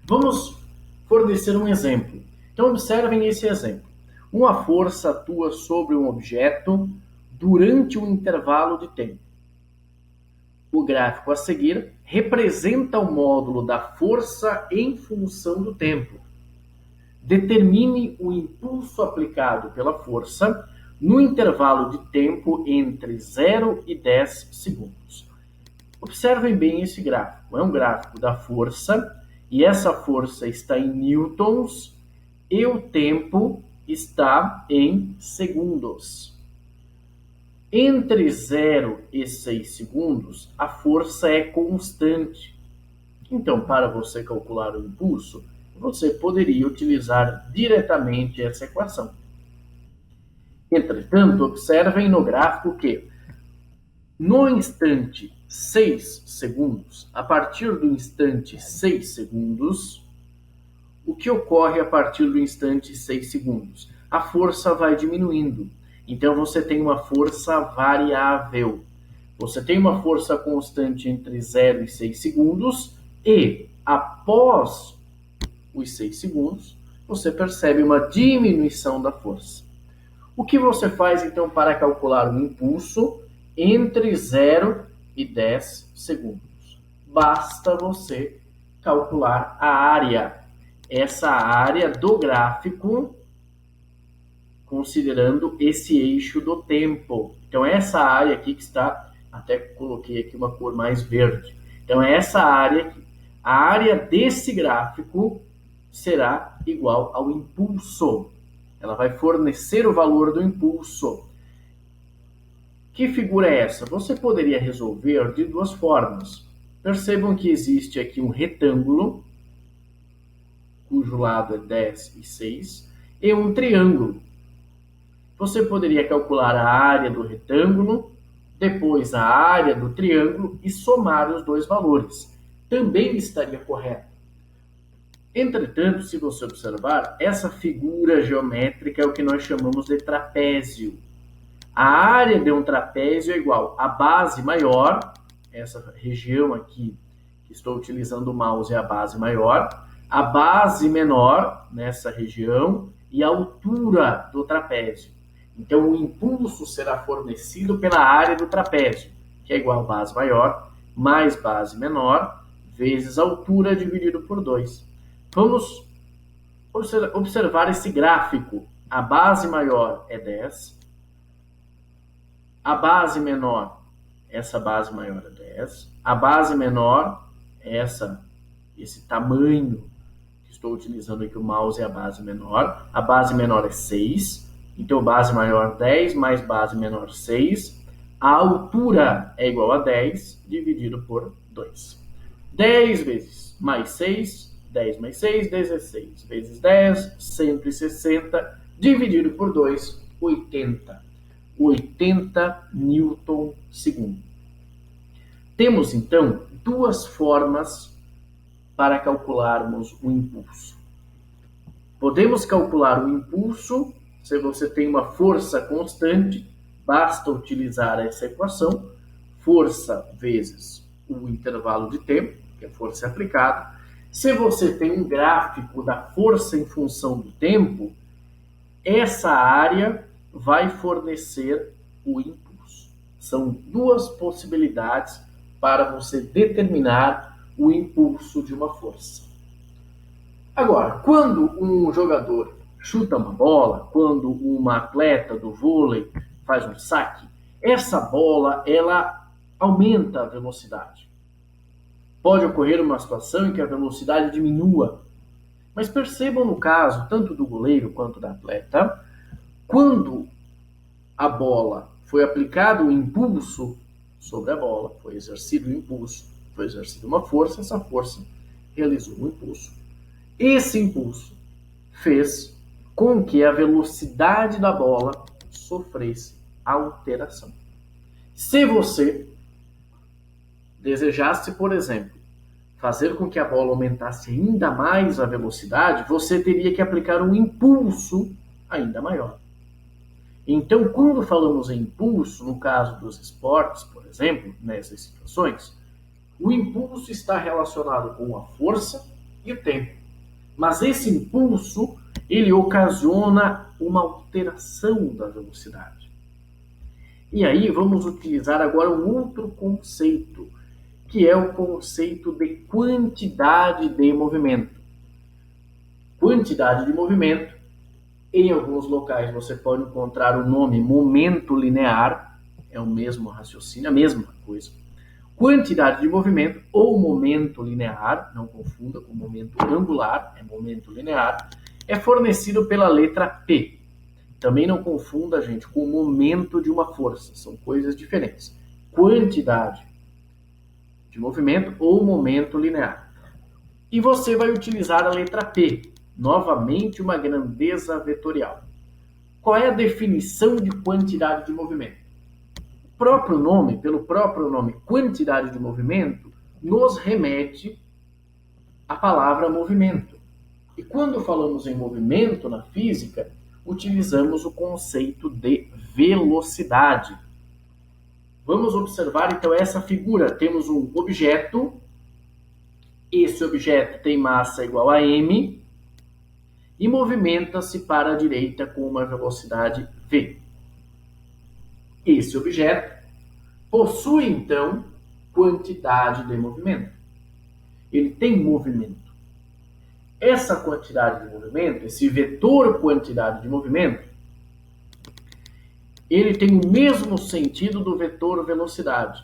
Vamos fornecer um exemplo. Então, observem esse exemplo. Uma força atua sobre um objeto durante um intervalo de tempo. O gráfico a seguir representa o módulo da força em função do tempo. Determine o impulso aplicado pela força no intervalo de tempo entre 0 e 10 segundos. Observem bem esse gráfico. É um gráfico da força, e essa força está em newtons, e o tempo está em segundos. Entre 0 e 6 segundos, a força é constante. Então, para você calcular o impulso, você poderia utilizar diretamente essa equação. Entretanto, observem no gráfico que, no instante 6 segundos, a partir do instante 6 segundos, o que ocorre a partir do instante 6 segundos? A força vai diminuindo. Então, você tem uma força variável. Você tem uma força constante entre 0 e 6 segundos e, após os 6 segundos, você percebe uma diminuição da força. O que você faz, então, para calcular o impulso entre 0 e 10 segundos? Basta você calcular a área. Essa área do gráfico, considerando esse eixo do tempo. Então, essa área aqui que está, até coloquei aqui uma cor mais verde. Então, essa área aqui. A área desse gráfico será igual ao impulso. Ela vai fornecer o valor do impulso. Que figura é essa? Você poderia resolver de duas formas. Percebam que existe aqui um retângulo, cujo lado é 10 e 6, e um triângulo. Você poderia calcular a área do retângulo, depois a área do triângulo e somar os dois valores. Também estaria correto. Entretanto, se você observar, essa figura geométrica é o que nós chamamos de trapézio. A área de um trapézio é igual à base maior, essa região aqui que estou utilizando o mouse é a base maior, a base menor nessa região e a altura do trapézio. Então, o impulso será fornecido pela área do trapézio, que é igual a base maior mais base menor, vezes a altura dividido por 2. Vamos observar esse gráfico. A base maior é 10, a base menor, essa base maior é 10, a base menor, esse tamanho que estou utilizando aqui, o mouse é a base menor é 6, então base maior 10 mais base menor 6, a altura é igual a 10 dividido por 2. 10 vezes mais 6, 10 mais 6, 16, vezes 10, 160, dividido por 2, 80. 80 newton segundo. Temos, então, duas formas para calcularmos o impulso. Podemos calcular o impulso se você tem uma força constante, basta utilizar essa equação, força vezes o intervalo de tempo, que a força é aplicada. Se você tem um gráfico da força em função do tempo, essa área vai fornecer o impulso. São duas possibilidades para você determinar o impulso de uma força. Agora, quando um jogador chuta uma bola, quando uma atleta do vôlei faz um saque, essa bola ela aumenta a velocidade. Pode ocorrer uma situação em que a velocidade diminua. Mas percebam no caso, tanto do goleiro quanto da atleta, quando a bola foi aplicado o impulso sobre a bola, foi exercido o impulso, foi exercida uma força, essa força realizou um impulso. Esse impulso fez com que a velocidade da bola sofresse alteração. Se você desejasse, por exemplo, fazer com que a bola aumentasse ainda mais a velocidade, você teria que aplicar um impulso ainda maior. Então, quando falamos em impulso, no caso dos esportes, por exemplo, nessas situações, o impulso está relacionado com a força e o tempo. Mas esse impulso, ele ocasiona uma alteração da velocidade. E aí vamos utilizar agora um outro conceito, que é o conceito de quantidade de movimento. Quantidade de movimento, em alguns locais você pode encontrar o nome momento linear, é o mesmo raciocínio, a mesma coisa. Quantidade de movimento ou momento linear, não confunda com momento angular, é momento linear, é fornecido pela letra P. Também não confunda, gente, com o momento de uma força, são coisas diferentes. Quantidade de movimento ou momento linear. E você vai utilizar a letra P, novamente uma grandeza vetorial. Qual é a definição de quantidade de movimento? Pelo próprio nome quantidade de movimento, nos remete à palavra movimento. E quando falamos em movimento na física, utilizamos o conceito de velocidade. Vamos observar então essa figura. Temos um objeto, esse objeto tem massa igual a m e movimenta-se para a direita com uma velocidade v. Esse objeto possui, então, quantidade de movimento. Ele tem movimento. Essa quantidade de movimento, esse vetor quantidade de movimento, ele tem o mesmo sentido do vetor velocidade.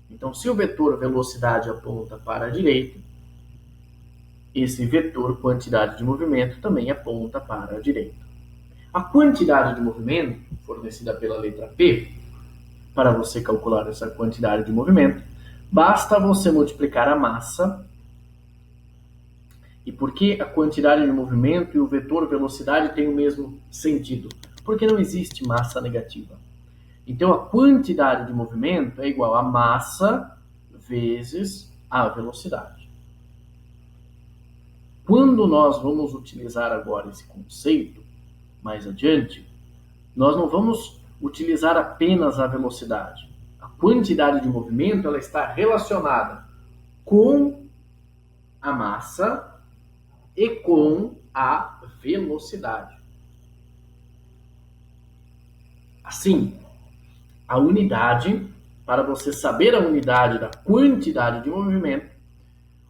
Então, se o vetor velocidade aponta para a direita, esse vetor quantidade de movimento também aponta para a direita. A quantidade de movimento, fornecida pela letra P, para você calcular essa quantidade de movimento, basta você multiplicar a massa. E por que a quantidade de movimento e o vetor velocidade têm o mesmo sentido? Porque não existe massa negativa. Então, a quantidade de movimento é igual a massa vezes a velocidade. Quando nós vamos utilizar agora esse conceito, mais adiante, nós não vamos utilizar apenas a velocidade. A quantidade de movimento ela está relacionada com a massa e com a velocidade. Assim, a unidade, para você saber a unidade da quantidade de movimento,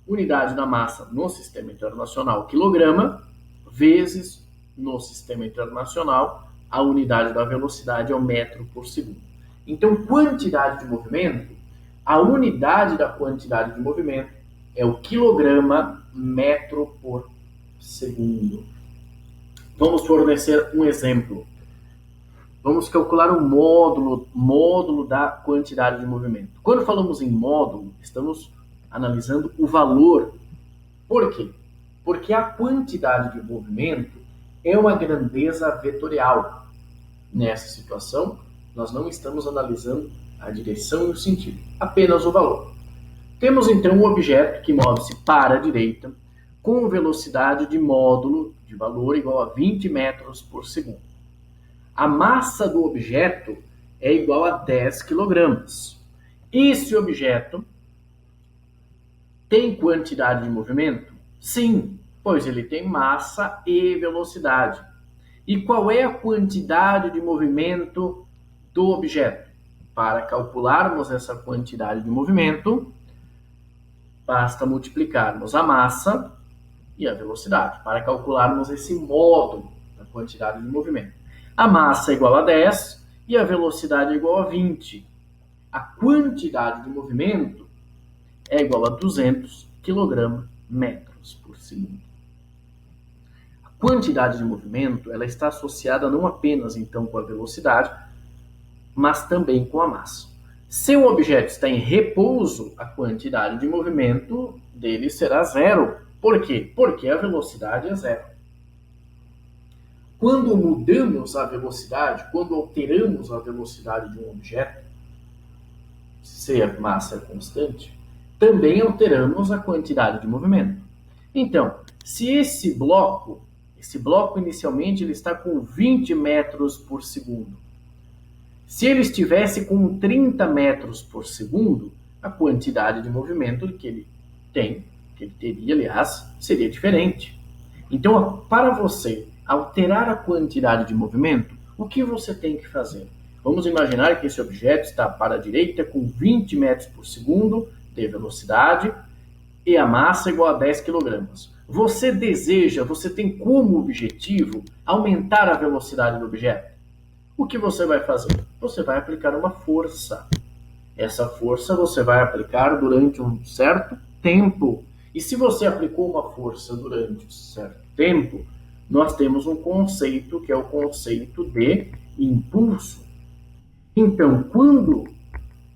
unidade da massa no Sistema Internacional, quilograma, vezes no Sistema Internacional, a unidade da velocidade é o metro por segundo. Então, quantidade de movimento, a unidade da quantidade de movimento é o quilograma metro por segundo. Vamos fornecer um exemplo. Vamos calcular o módulo da quantidade de movimento. Quando falamos em módulo, estamos analisando o valor. Por quê? Porque a quantidade de movimento é uma grandeza vetorial. Nessa situação, nós não estamos analisando a direção e o sentido, apenas o valor. Temos então um objeto que move-se para a direita com velocidade de módulo de valor igual a 20 metros por segundo. A massa do objeto é igual a 10 kg. Esse objeto tem quantidade de movimento? Sim, pois ele tem massa e velocidade. E qual é a quantidade de movimento do objeto? Para calcularmos essa quantidade de movimento, basta multiplicarmos a massa e a velocidade, para calcularmos esse módulo da quantidade de movimento. A massa é igual a 10 e a velocidade é igual a 20. A quantidade de movimento é igual a 200 kg metros por segundo. A quantidade de movimento ela está associada não apenas então com a velocidade, mas também com a massa. Se o objeto está em repouso, a quantidade de movimento dele será zero. Por quê? Porque a velocidade é zero. Quando mudamos a velocidade, quando alteramos a velocidade de um objeto, se a massa é constante, também alteramos a quantidade de movimento. Então, se esse bloco inicialmente ele está com 20 metros por segundo. Se ele estivesse com 30 metros por segundo, a quantidade de movimento que ele teria, aliás, seria diferente. Então, para você alterar a quantidade de movimento, o que você tem que fazer? Vamos imaginar que esse objeto está para a direita com 20 metros por segundo de velocidade e a massa igual a 10 kg. Você tem como objetivo aumentar a velocidade do objeto? O que você vai fazer? Você vai aplicar uma força. Essa força você vai aplicar durante um certo tempo. E se você aplicou uma força durante um certo tempo, nós temos um conceito que é o conceito de impulso. Então, quando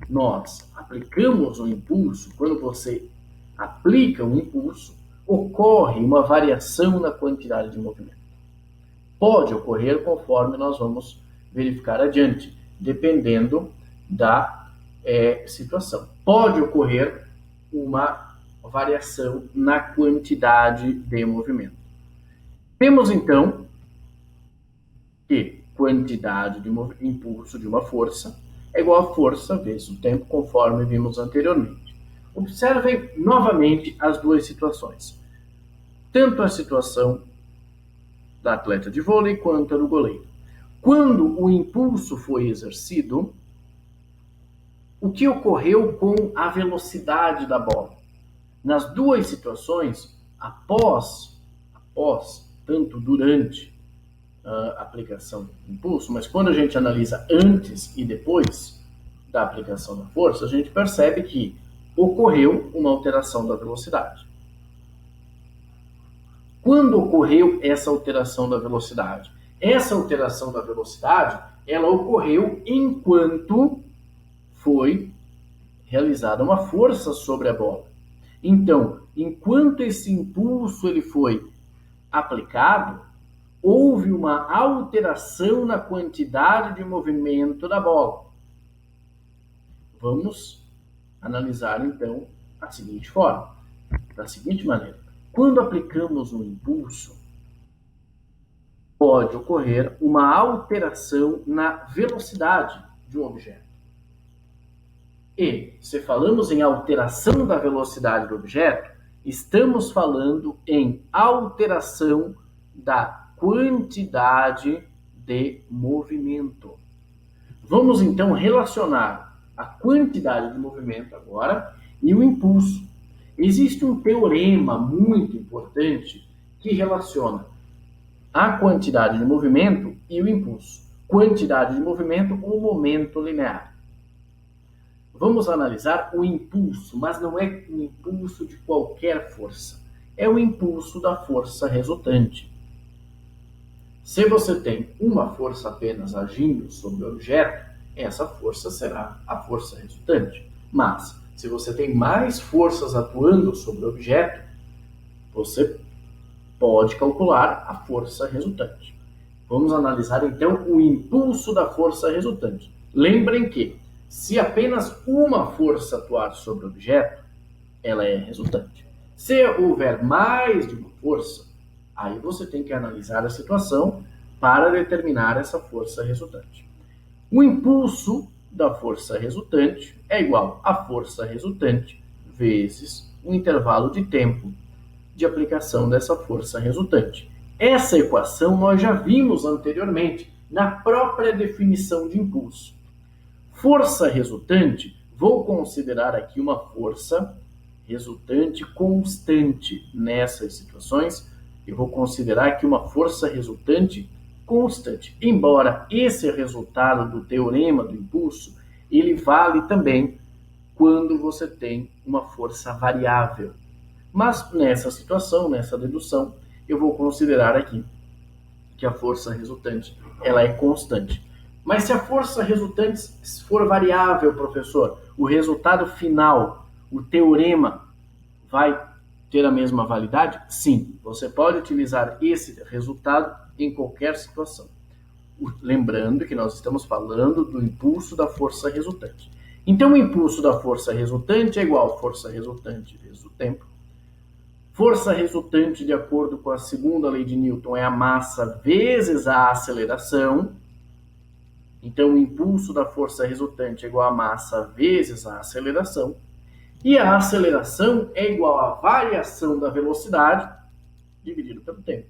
nós aplicamos um impulso, quando você aplica um impulso, ocorre uma variação na quantidade de movimento. Pode ocorrer conforme nós vamos verificar adiante, dependendo da situação. Pode ocorrer uma variação na quantidade de movimento. Temos então que quantidade de impulso de uma força é igual a força vezes o tempo, conforme vimos anteriormente. Observem novamente as duas situações. Tanto a situação da atleta de vôlei quanto a do goleiro. Quando o impulso foi exercido, o que ocorreu com a velocidade da bola? Nas duas situações, após tanto durante a aplicação do impulso, mas quando a gente analisa antes e depois da aplicação da força, a gente percebe que ocorreu uma alteração da velocidade. Quando ocorreu essa alteração da velocidade? Essa alteração da velocidade, ela ocorreu enquanto foi realizada uma força sobre a bola. Então, enquanto esse impulso ele foi aplicado, houve uma alteração na quantidade de movimento da bola. Vamos analisar então da seguinte maneira. Quando aplicamos um impulso, pode ocorrer uma alteração na velocidade de um objeto. E, se falamos em alteração da velocidade do objeto, estamos falando em alteração da quantidade de movimento. Vamos então relacionar a quantidade de movimento agora e o impulso. Existe um teorema muito importante que relaciona a quantidade de movimento e o impulso. Quantidade de movimento com o momento linear. Vamos analisar o impulso, mas não é um impulso de qualquer força. É o impulso da força resultante. Se você tem uma força apenas agindo sobre o objeto, essa força será a força resultante. Mas, se você tem mais forças atuando sobre o objeto, você pode calcular a força resultante. Vamos analisar então o impulso da força resultante. Lembrem que, se apenas uma força atuar sobre o objeto, ela é resultante. Se houver mais de uma força, aí você tem que analisar a situação para determinar essa força resultante. O impulso da força resultante é igual à força resultante vezes o intervalo de tempo de aplicação dessa força resultante. Essa equação nós já vimos anteriormente na própria definição de impulso. Força resultante, vou considerar aqui uma força resultante constante. Nessas situações, eu vou considerar aqui uma força resultante constante. Embora esse resultado do teorema do impulso, ele vale também quando você tem uma força variável. Mas nessa situação, nessa dedução, eu vou considerar aqui que a força resultante ela é constante. Mas se a força resultante for variável, professor, o resultado final, o teorema, vai ter a mesma validade? Sim, você pode utilizar esse resultado em qualquer situação. Lembrando que nós estamos falando do impulso da força resultante. Então, o impulso da força resultante é igual a força resultante vezes o tempo. Força resultante, de acordo com a segunda lei de Newton, é a massa vezes a aceleração. Então, o impulso da força resultante é igual a massa vezes a aceleração. E a aceleração é igual à variação da velocidade dividido pelo tempo.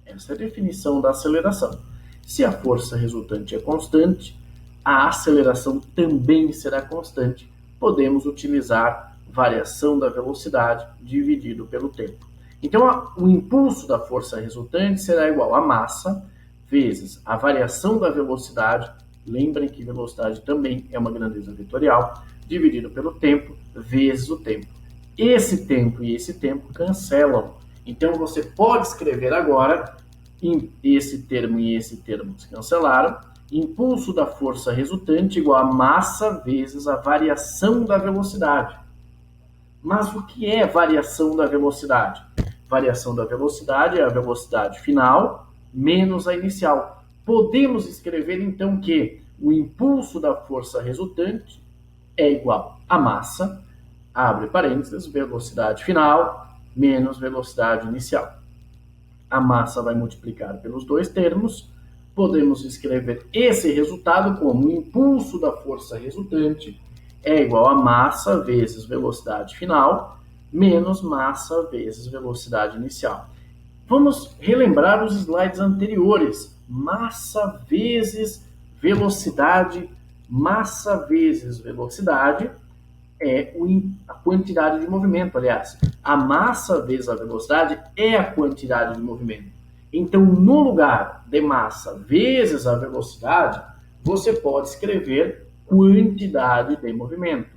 Essa é a definição da aceleração. Se a força resultante é constante, a aceleração também será constante. Podemos utilizar variação da velocidade dividido pelo tempo. Então, o impulso da força resultante será igual a massa vezes a variação da velocidade. Lembrem que velocidade também é uma grandeza vetorial, dividido pelo tempo, vezes o tempo. Esse tempo e esse tempo cancelam. Então, você pode escrever agora, esse termo e esse termo se cancelaram, impulso da força resultante igual a massa vezes a variação da velocidade. Mas o que é variação da velocidade? Variação da velocidade é a velocidade final menos a inicial. Podemos escrever, então, que o impulso da força resultante é igual a massa, abre parênteses, velocidade final menos velocidade inicial. A massa vai multiplicar pelos dois termos. Podemos escrever esse resultado como o impulso da força resultante é igual a massa vezes velocidade final menos massa vezes velocidade inicial. Vamos relembrar os slides anteriores. Massa vezes velocidade, massa vezes velocidade é a quantidade de movimento, aliás. A massa vezes a velocidade é a quantidade de movimento. Então, no lugar de massa vezes a velocidade, você pode escrever quantidade de movimento.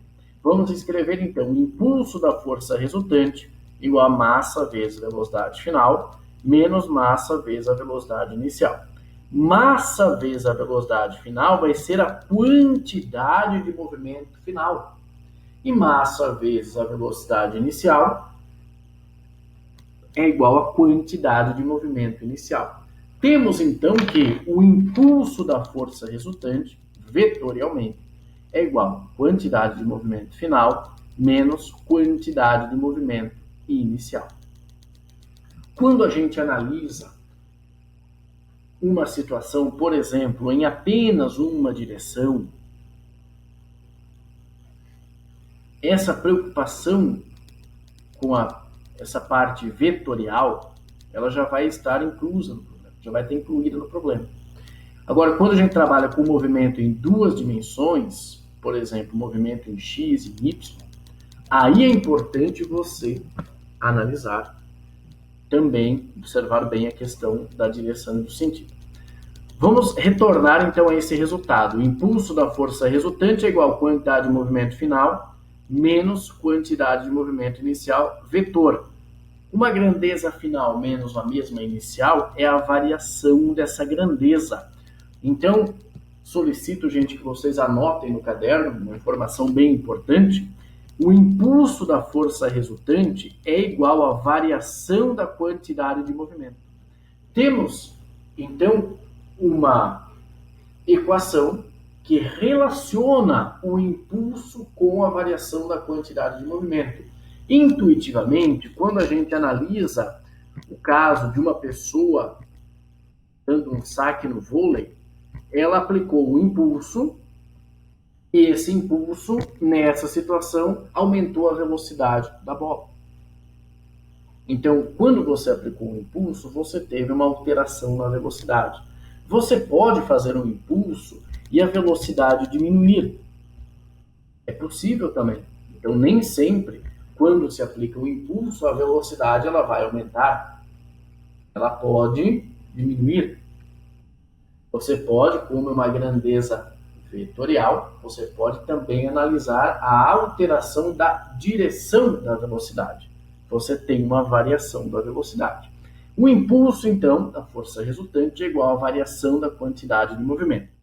Vamos escrever, então, o impulso da força resultante igual a massa vezes a velocidade final, menos massa vezes a velocidade inicial. Massa vezes a velocidade final vai ser a quantidade de movimento final. E massa vezes a velocidade inicial é igual a quantidade de movimento inicial. Temos, então, que o impulso da força resultante, vetorialmente, é igual a quantidade de movimento final menos quantidade de movimento inicial. Quando a gente analisa uma situação, por exemplo, em apenas uma direção, essa preocupação com essa parte vetorial, ela já vai estar inclusa no problema, já vai estar incluída no problema. Agora, quando a gente trabalha com movimento em duas dimensões, por exemplo, movimento em x e y, aí é importante você analisar também, observar bem a questão da direção e do sentido. Vamos retornar então a esse resultado. O impulso da força resultante é igual a quantidade de movimento final menos quantidade de movimento inicial, vetor. Uma grandeza final menos a mesma inicial é a variação dessa grandeza. Então, solicito, gente, que vocês anotem no caderno, uma informação bem importante. O impulso da força resultante é igual à variação da quantidade de movimento. Temos, então, uma equação que relaciona o impulso com a variação da quantidade de movimento. Intuitivamente, quando a gente analisa o caso de uma pessoa dando um saque no vôlei, ela aplicou um impulso e esse impulso, nessa situação, aumentou a velocidade da bola. Então, quando você aplicou um impulso, você teve uma alteração na velocidade. Você pode fazer um impulso e a velocidade diminuir. É possível também. Então, nem sempre, quando se aplica um impulso, a velocidade ela vai aumentar. Ela pode diminuir. Você pode, como uma grandeza vetorial, você pode também analisar a alteração da direção da velocidade. Você tem uma variação da velocidade. O impulso, então, da força resultante é igual à variação da quantidade de movimento.